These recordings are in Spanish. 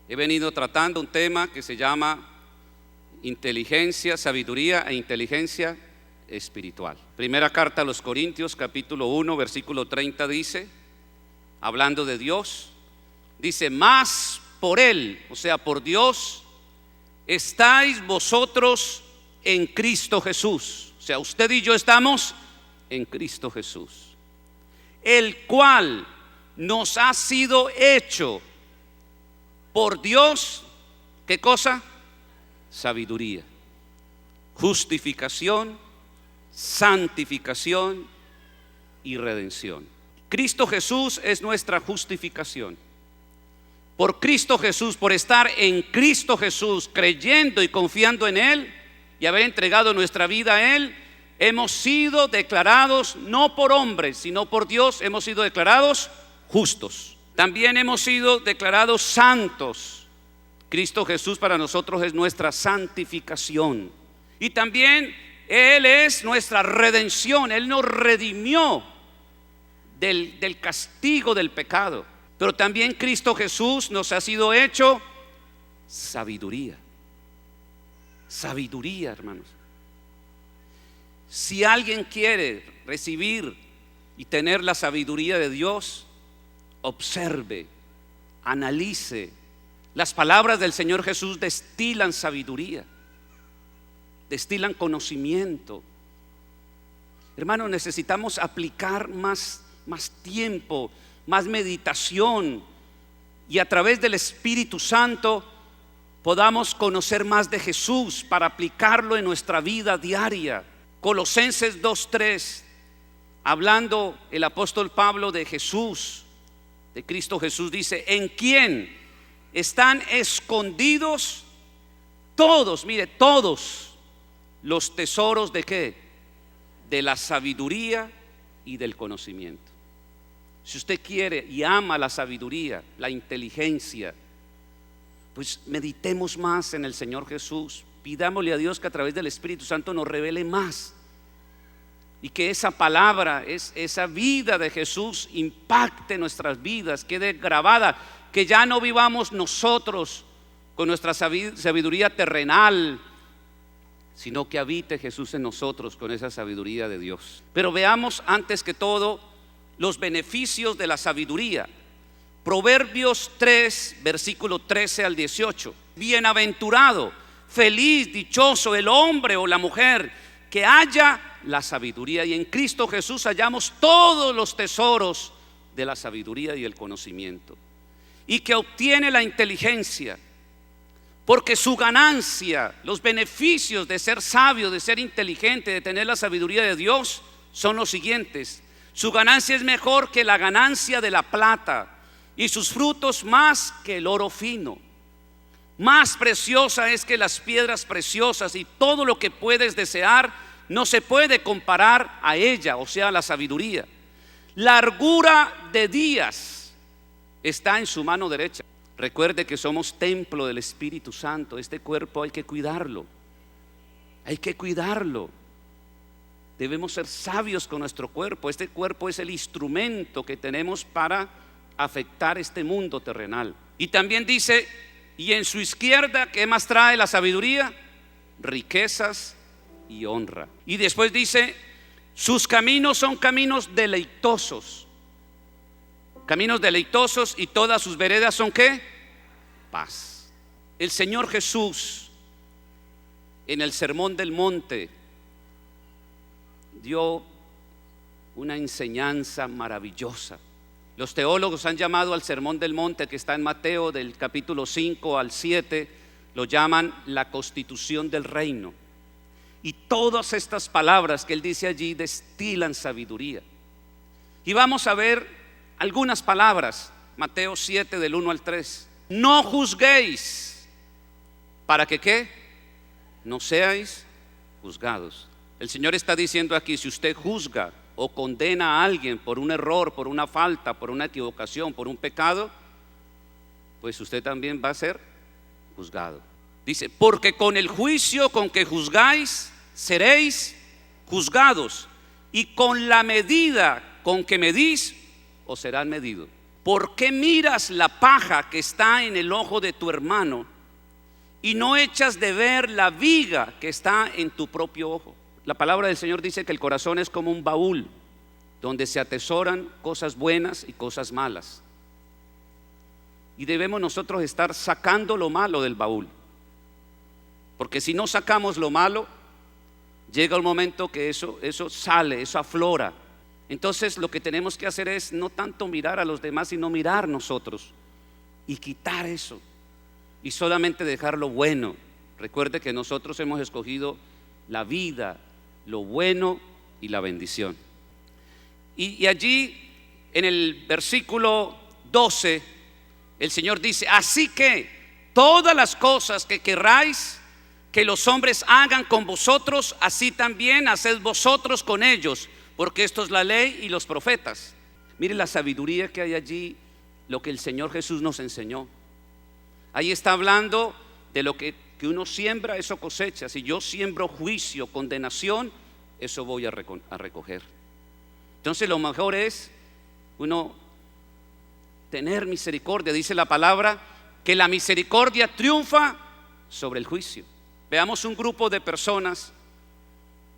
He venido tratando un tema que se llama inteligencia, sabiduría e inteligencia espiritual. Primera carta a los Corintios, capítulo 1, versículo 30 dice, hablando de Dios, dice: más por Él, o sea, por Dios, estáis vosotros en Cristo Jesús. O sea, usted y yo estamos en Cristo Jesús, el cual nos ha sido hecho por Dios, ¿qué cosa? Sabiduría, justificación, santificación y redención. Cristo Jesús es nuestra justificación. Por Cristo Jesús, por estar en Cristo Jesús, creyendo y confiando en Él y haber entregado nuestra vida a Él, hemos sido declarados no por hombres, sino por Dios, hemos sido declarados justos. También hemos sido declarados santos. Cristo Jesús para nosotros es nuestra santificación. Y también Él es nuestra redención. Él nos redimió del castigo del pecado. Pero también Cristo Jesús nos ha sido hecho sabiduría. Sabiduría, hermanos. Si alguien quiere recibir y tener la sabiduría de Dios, observe, analice. Las palabras del Señor Jesús destilan sabiduría, destilan conocimiento. Hermanos, necesitamos aplicar más tiempo, más meditación, y a través del Espíritu Santo podamos conocer más de Jesús para aplicarlo en nuestra vida diaria. Colosenses 2:3, hablando el apóstol Pablo de Jesús, de Cristo Jesús, dice: en quien están escondidos todos, mire, todos los tesoros de ¿qué? De la sabiduría y del conocimiento. Si usted quiere y ama la sabiduría, la inteligencia, pues meditemos más en el Señor Jesús. Pidámosle a Dios que a través del Espíritu Santo nos revele más, y que esa palabra, esa vida de Jesús impacte nuestras vidas, quede grabada, que ya no vivamos nosotros con nuestra sabiduría terrenal, sino que habite Jesús en nosotros con esa sabiduría de Dios. Pero veamos antes que todo los beneficios de la sabiduría. Proverbios 3, versículo 13 al 18. Bienaventurado, feliz, dichoso el hombre o la mujer que haya la sabiduría, y en Cristo Jesús hallamos todos los tesoros de la sabiduría y el conocimiento, y que obtiene la inteligencia, porque su ganancia, los beneficios de ser sabio, de ser inteligente, de tener la sabiduría de Dios son los siguientes: su ganancia es mejor que la ganancia de la plata, y sus frutos más que el oro fino. Más preciosa es que las piedras preciosas, y todo lo que puedes desear no se puede comparar a ella, o sea, la sabiduría. Largura de días está en su mano derecha. Recuerde que somos templo del Espíritu Santo. Este cuerpo hay que cuidarlo. Hay que cuidarlo. Debemos ser sabios con nuestro cuerpo. Este cuerpo es el instrumento que tenemos para afectar este mundo terrenal. Y también dice: y en su izquierda, ¿qué más trae la sabiduría? Riquezas y honra. Y después dice: sus caminos son caminos deleitosos. Caminos deleitosos, y todas sus veredas son ¿qué? Paz. El Señor Jesús en el Sermón del Monte dio una enseñanza maravillosa. Los teólogos han llamado al Sermón del Monte, que está en Mateo del capítulo 5 al 7, lo llaman la constitución del reino. Y todas estas palabras que él dice allí destilan sabiduría. Y vamos a ver algunas palabras. Mateo 7 del 1 al 3. No juzguéis, para que ¿qué? No seáis juzgados. El Señor está diciendo aquí: si usted juzga o condena a alguien por un error, por una falta, por una equivocación, por un pecado, pues usted también va a ser juzgado. Dice: porque con el juicio con que juzgáis seréis juzgados, y con la medida con que medís os serán medidos. ¿por qué miras la paja que está en el ojo de tu hermano y no echas de ver la viga que está en tu propio ojo? La palabra del Señor dice que el corazón es como un baúl donde se atesoran cosas buenas y cosas malas. Y debemos nosotros estar sacando lo malo del baúl, porque si no sacamos lo malo, llega un momento que eso sale, eso aflora. Entonces lo que tenemos que hacer es no tanto mirar a los demás, sino mirar nosotros y quitar eso y solamente dejar lo bueno. Recuerde que nosotros hemos escogido la vida, lo bueno y la bendición. Y allí en el versículo 12 el Señor dice: así que todas las cosas que querráis que los hombres hagan con vosotros, así también haced vosotros con ellos, porque esto es la ley y los profetas. Mire la sabiduría que hay allí, lo que el Señor Jesús nos enseñó. Ahí está hablando de lo que uno siembra, eso cosecha. Si yo siembro juicio, condenación, eso voy a recoger. Entonces lo mejor es uno tener misericordia. Dice la palabra que la misericordia triunfa sobre el juicio. Veamos un grupo de personas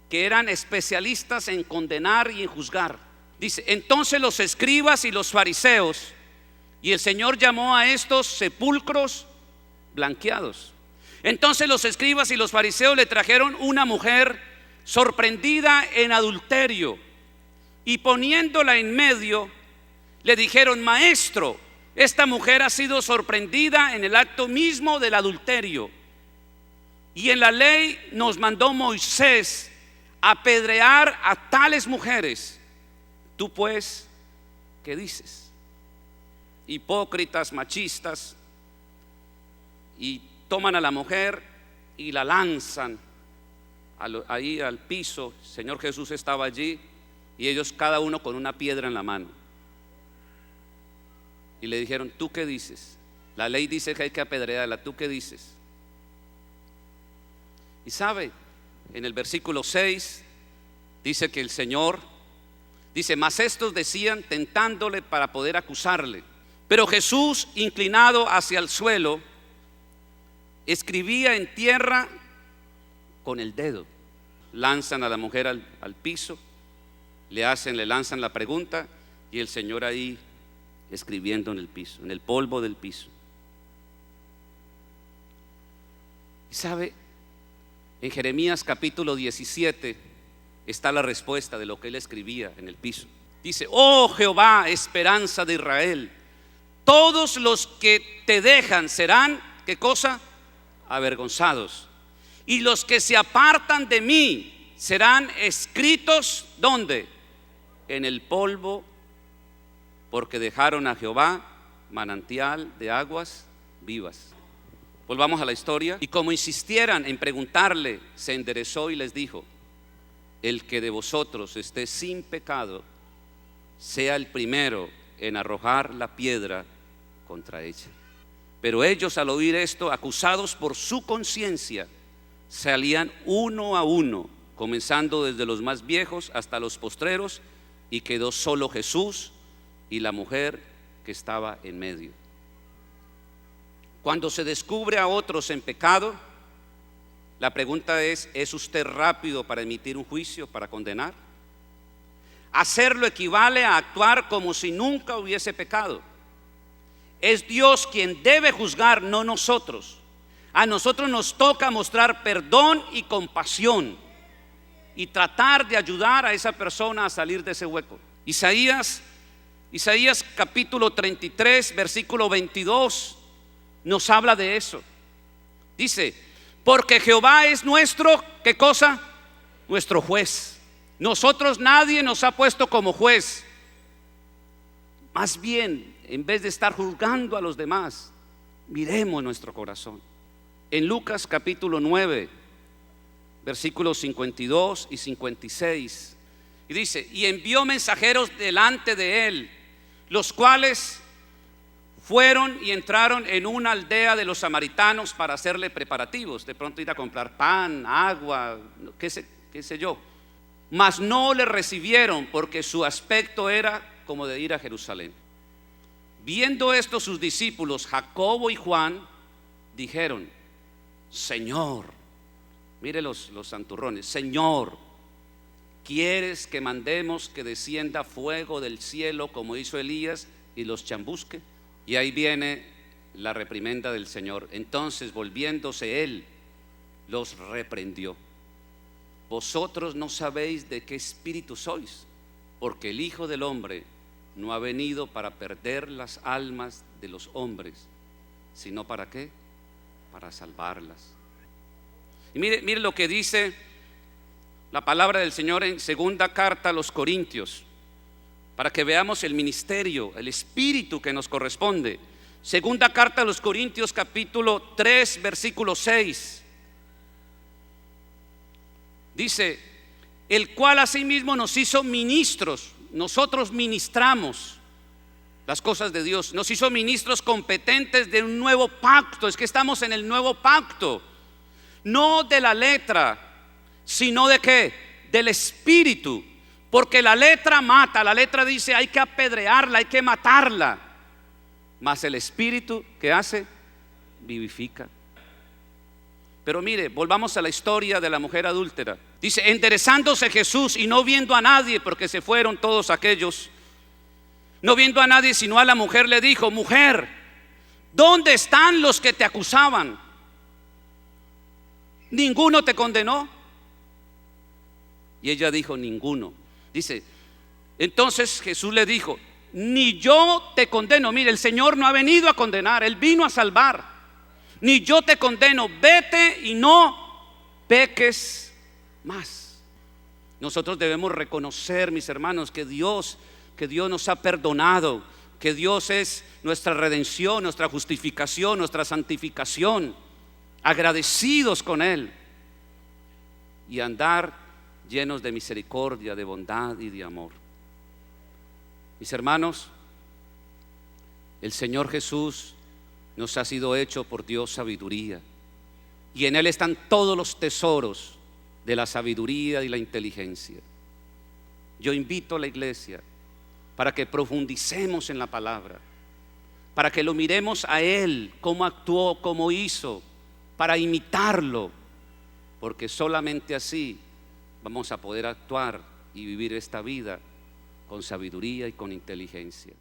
que eran especialistas en condenar y en juzgar. Dice: entonces los escribas y los fariseos, y el Señor llamó a estos sepulcros blanqueados. Entonces los escribas y los fariseos le trajeron una mujer sorprendida en adulterio, y poniéndola en medio, le dijeron: maestro, esta mujer ha sido sorprendida en el acto mismo del adulterio, y en la ley nos mandó Moisés apedrear a tales mujeres. Tú pues, ¿qué dices? Hipócritas, machistas. Y toman a la mujer y la lanzan ahí al piso. El Señor Jesús estaba allí y ellos cada uno con una piedra en la mano. Y le dijeron: ¿tú qué dices? La ley dice que hay que apedrearla, ¿tú qué dices? Y sabe, en el versículo 6 dice que el Señor dice: mas estos decían tentándole para poder acusarle. Pero Jesús, inclinado hacia el suelo, escribía en tierra con el dedo. Lanzan a la mujer al piso, le lanzan la pregunta, y el Señor ahí escribiendo en el piso, en el polvo del piso. Y sabe, en Jeremías capítulo 17 está la respuesta de lo que él escribía en el piso. Dice: oh Jehová, esperanza de Israel, todos los que te dejan serán, ¿qué cosa? Avergonzados, y los que se apartan de mí serán escritos, ¿dónde? En el polvo, porque dejaron a Jehová manantial de aguas vivas. Volvamos a la historia. Y como insistieran en preguntarle, se enderezó y les dijo: el que de vosotros esté sin pecado, sea el primero en arrojar la piedra contra ella. Pero ellos, al oír esto, acusados por su conciencia, salían uno a uno, comenzando desde los más viejos hasta los postreros, y quedó solo Jesús y la mujer que estaba en medio. Cuando se descubre a otros en pecado, la pregunta ¿es usted rápido para emitir un juicio, para condenar? Hacerlo equivale a actuar como si nunca hubiese pecado. Es Dios quien debe juzgar, no nosotros. A nosotros nos toca mostrar perdón y compasión y tratar de ayudar a esa persona a salir de ese hueco. Isaías capítulo 33 versículo 22 nos habla de eso. Dice: porque Jehová es nuestro, ¿qué cosa? Nuestro juez. Nosotros nadie nos ha puesto como juez. Más bien, en vez de estar juzgando a los demás, miremos nuestro corazón. En Lucas capítulo 9 versículos 52 y 56, y dice: y envió mensajeros delante de él, los cuales fueron y entraron en una aldea de los samaritanos para hacerle preparativos, de pronto ir a comprar pan, agua, qué sé yo. Mas no le recibieron, porque su aspecto era como de ir a Jerusalén. Viendo esto sus discípulos, Jacobo y Juan, dijeron: Señor, mire los santurrones, Señor, ¿quieres que mandemos que descienda fuego del cielo como hizo Elías y los chambusque? Y ahí viene la reprimenda del Señor. Entonces, volviéndose él, los reprendió: vosotros no sabéis de qué espíritu sois, porque el Hijo del Hombre no ha venido para perder las almas de los hombres, sino ¿para qué? Para salvarlas. Y mire lo que dice la palabra del Señor en segunda carta a los Corintios, para que veamos el ministerio, el espíritu que nos corresponde. Segunda carta a los Corintios, capítulo 3, versículo 6. Dice: el cual asimismo nos hizo ministros. Nosotros ministramos las cosas de Dios, nos hizo ministros competentes de un nuevo pacto. Es que estamos en el nuevo pacto, no de la letra, sino de ¿qué? Del espíritu. Porque la letra mata, la letra dice hay que apedrearla, hay que matarla. Mas el espíritu, ¿qué hace? Vivifica. Pero mire, volvamos a la historia de la mujer adúltera. Dice: enderezándose Jesús y no viendo a nadie, porque se fueron todos aquellos, no viendo a nadie sino a la mujer, le dijo: mujer, ¿dónde están los que te acusaban? ¿Ninguno te condenó? Y ella dijo: ninguno. Dice: entonces Jesús le dijo: ni yo te condeno. Mire, el Señor no ha venido a condenar, Él vino a salvar. Ni yo te condeno, vete y no peques más. Nosotros debemos reconocer, mis hermanos, que Dios nos ha perdonado, que Dios es nuestra redención, nuestra justificación, nuestra santificación. Agradecidos con Él y andar llenos de misericordia, de bondad y de amor. Mis hermanos, el Señor Jesús nos ha sido hecho por Dios sabiduría, y en Él están todos los tesoros de la sabiduría y la inteligencia. Yo invito a la iglesia para que profundicemos en la palabra, para que lo miremos a Él, cómo actuó, cómo hizo, para imitarlo, porque solamente así vamos a poder actuar y vivir esta vida con sabiduría y con inteligencia.